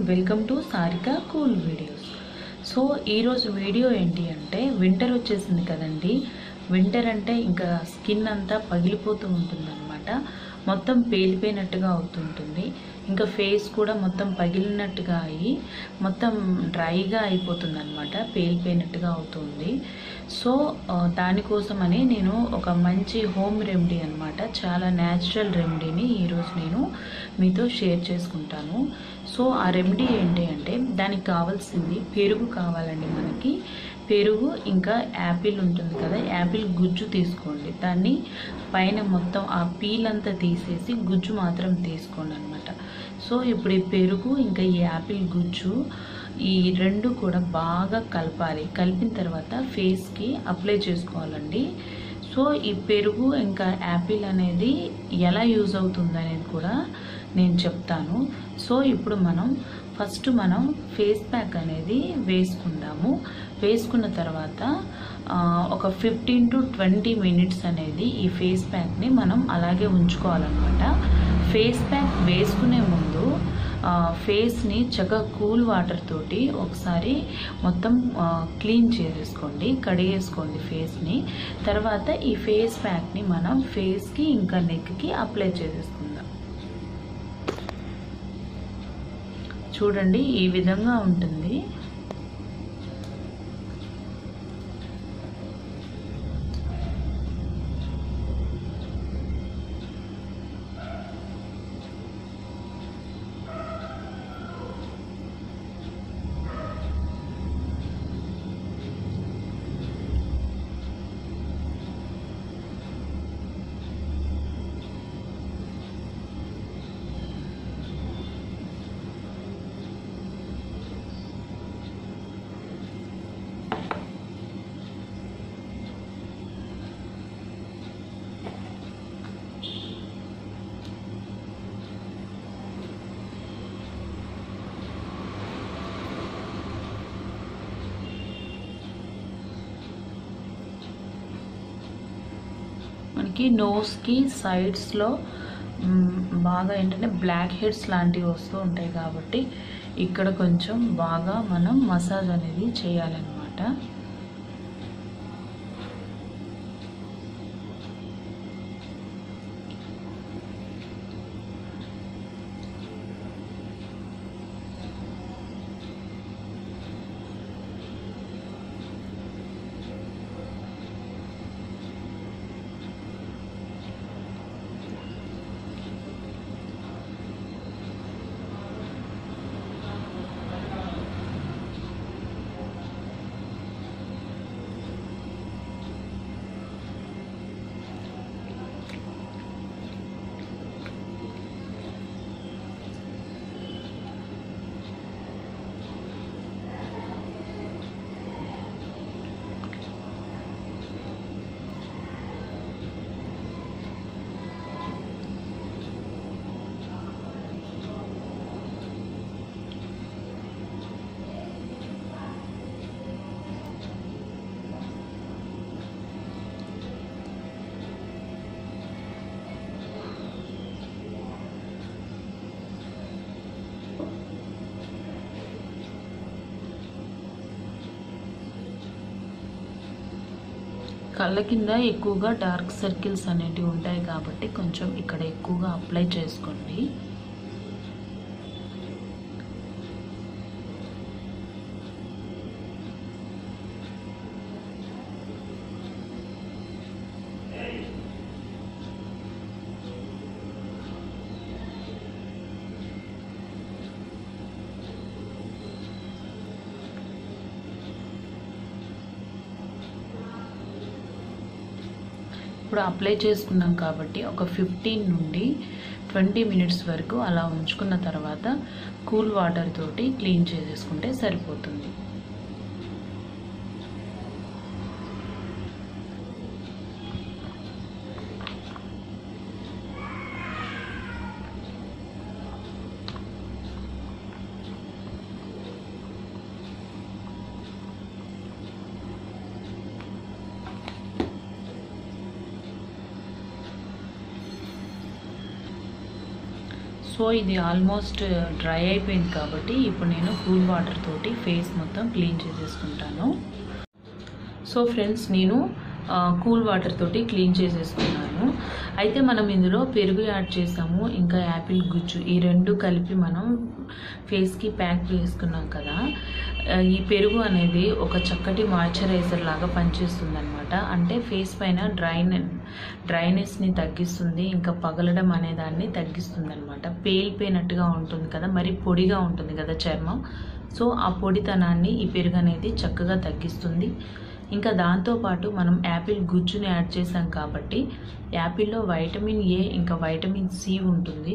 Welcome to Sarika cool videos. So ఈరోజు video ఏంటి అంటే వింటర్ వచ్చేసింది కదండి. వింటర్ అంటే ఇంకా స్కిన్ అంతా పగిలిపోతూ ఉంటుందన్నమాట. మొత్తం పేలిపోయినట్టుగా అవుతుంటుంది. ఇంకా ఫేస్ కూడా మొత్తం పగిలినట్టుగా అయ్యి మొత్తం డ్రైగా అయిపోతుందన్నమాట, పేలిపోయినట్టుగా అవుతుంది. సో దానికోసమని నేను ఒక మంచి హోమ్ రెమెడీ అన్నమాట, చాలా న్యాచురల్ రెమెడీని ఈరోజు నేను మీతో షేర్ చేసుకుంటాను. సో ఆ రెమెడీ ఏంటి అంటే దానికి కావాల్సింది పెరుగు కావాలండి. మనకి పెరుగు ఇంకా యాపిల్ ఉంటుంది కదా, యాపిల్ గుజ్జు తీసుకోండి. దాన్ని పైన మొత్తం ఆ పీల్ అంతా తీసేసి గుజ్జు మాత్రం తీసుకోండి అనమాట. సో ఇప్పుడు ఈ పెరుగు ఇంకా ఈ యాపిల్ గుజ్జు ఈ రెండు కూడా బాగా కలపాలి. కలిపిన తర్వాత ఫేస్కి అప్లై చేసుకోవాలండి. సో ఈ పెరుగు ఇంకా యాపిల్ అనేది ఎలా యూజ్ అవుతుంది అనేది కూడా నేను చెప్తాను. సో ఇప్పుడు ఫస్ట్ మనం ఫేస్ ప్యాక్ అనేది వేసుకుందాము. వేసుకున్న తర్వాత ఒక 15 to 20 minutes అనేది ఈ ఫేస్ ప్యాక్ని మనం అలాగే ఉంచుకోవాలన్నమాట. ఫేస్ ప్యాక్ వేసుకునే ముందు ఫేస్ని చక్కగా కూల్ వాటర్ తోటి ఒకసారి మొత్తం క్లీన్ చేసేసుకోండి, కడిగేసుకోండి ఫేస్ని. తర్వాత ఈ ఫేస్ ప్యాక్ని మనం ఫేస్కి ఇంకా నెక్కి అప్లై చేసేసుకుందాం. చూడండి ఈ విధంగా ఉంటుంది. మనకి నోస్కి సైడ్స్లో బాగా ఏంటంటే బ్లాక్ హెడ్స్ లాంటివి వస్తూ ఉంటాయి కాబట్టి ఇక్కడ కొంచెం బాగా మనం మసాజ్ అనేది చేయాలన్నమాట. కళ్ళ కింద ఎక్కువగా డార్క్ సర్కిల్స్ అనేటివి ఉంటాయి కాబట్టి కొంచెం ఇక్కడ ఎక్కువగా అప్లై చేసుకోండి. ఇప్పుడు అప్లై చేసుకున్నాం కాబట్టి ఒక 15 నుండి 20 minutes వరకు అలా ఉంచుకున్న తర్వాత కూల్ వాటర్ తోటి క్లీన్ చేసేసుకుంటే సరిపోతుంది. సో ఇది ఆల్మోస్ట్ డ్రై అయిపోయింది కాబట్టి ఇప్పుడు నేను కూల్ వాటర్ తోటి ఫేస్ మొత్తం క్లీన్ చేసేసుకుంటాను. సో ఫ్రెండ్స్, నేను కూల్ వాటర్ తోటి క్లీన్ చేసేసుకున్నాను. అయితే మనం ఇందులో పెరుగు యాడ్ చేసాము, ఇంకా యాపిల్ గుజ్జు, ఈ రెండు కలిపి మనం ఫేస్కి ప్యాక్ చేసుకున్నాం కదా. ఈ పెరుగు అనేది ఒక చక్కటి మాయిశ్చరైజర్ లాగా పనిచేస్తుంది అనమాట. అంటే ఫేస్ పైన డ్రైనెస్ని తగ్గిస్తుంది, ఇంకా పగలడం అనే దాన్ని తగ్గిస్తుంది అనమాట. పేలిపోయినట్టుగా ఉంటుంది కదా, మరి పొడిగా ఉంటుంది కదా చర్మం. సో ఆ పొడితనాన్ని ఈ పెరుగు అనేది చక్కగా తగ్గిస్తుంది. ఇంకా దాంతోపాటు మనం యాపిల్ గుజ్జుని యాడ్ చేసాం కాబట్టి యాపిల్లో వైటమిన్ ఏ ఇంకా వైటమిన్ సి ఉంటుంది.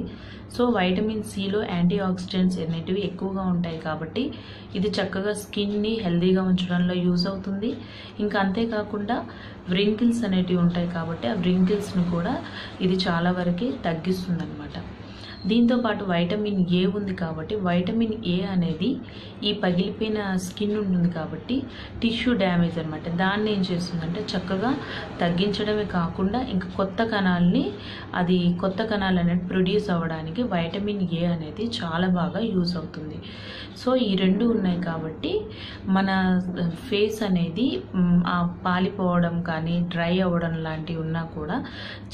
సో వైటమిన్ సిలో యాంటీ ఆక్సిడెంట్స్ అనేటివి ఎక్కువగా ఉంటాయి కాబట్టి ఇది చక్కగా స్కిన్ని హెల్దీగా ఉంచడంలో యూజ్ అవుతుంది. ఇంకా అంతేకాకుండా వ్రింకిల్స్ అనేటివి ఉంటాయి కాబట్టి ఆ వ్రింకిల్స్ను కూడా ఇది చాలా వరకు తగ్గిస్తుంది అనమాట. దీంతోపాటు వైటమిన్ ఏ ఉంది కాబట్టి వైటమిన్ ఏ అనేది ఈ పగిలిపోయిన స్కిన్ ఉంటుంది కాబట్టి టిష్యూ డ్యామేజ్ అనమాట, దాన్ని ఏం చేస్తుందంటే చక్కగా తగ్గించడమే కాకుండా ఇంకా కొత్త కణాలు అనేది ప్రొడ్యూస్ అవ్వడానికి వైటమిన్ ఏ అనేది చాలా బాగా యూజ్ అవుతుంది. సో ఈ రెండు ఉన్నాయి కాబట్టి మన ఫేస్ అనేది పాలిపోవడం కానీ డ్రై అవ్వడం లాంటివి ఉన్నా కూడా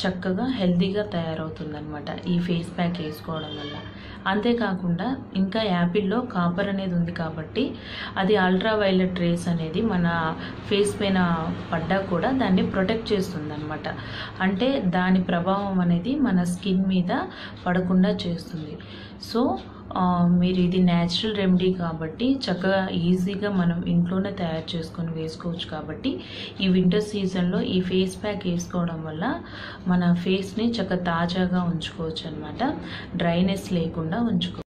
చక్కగా హెల్తీగా తయారవుతుంది అనమాట ఈ ఫేస్ ప్యాక్ వేసుకోవడం వల్ల. అంతేకాకుండా ఇంకా యాపిల్లో కాపర్ అనేది ఉంది కాబట్టి అది అల్ట్రా వైలెట్ రేస్ అనేది మన ఫేస్ పైన పడ్డా కూడా దాన్ని ప్రొటెక్ట్ చేస్తుంది అనమాట. అంటే దాని ప్రభావం అనేది మన స్కిన్ మీద పడకుండా చేస్తుంది. సో మీరు ఇది న్యాచురల్ రెమెడీ కాబట్టి చక్కగా ఈజీగా మనం ఇంట్లోనే తయారు చేసుకొని వేసుకోవచ్చు. కాబట్టి ఈ వింటర్ సీజన్లో ఈ ఫేస్ ప్యాక్ వేసుకోవడం వల్ల మన ఫేస్ని చక్కగా తాజాగా ఉంచుకోవచ్చు అనమాట, డ్రైనెస్ లేకుండా ఉంచుకోవచ్చు.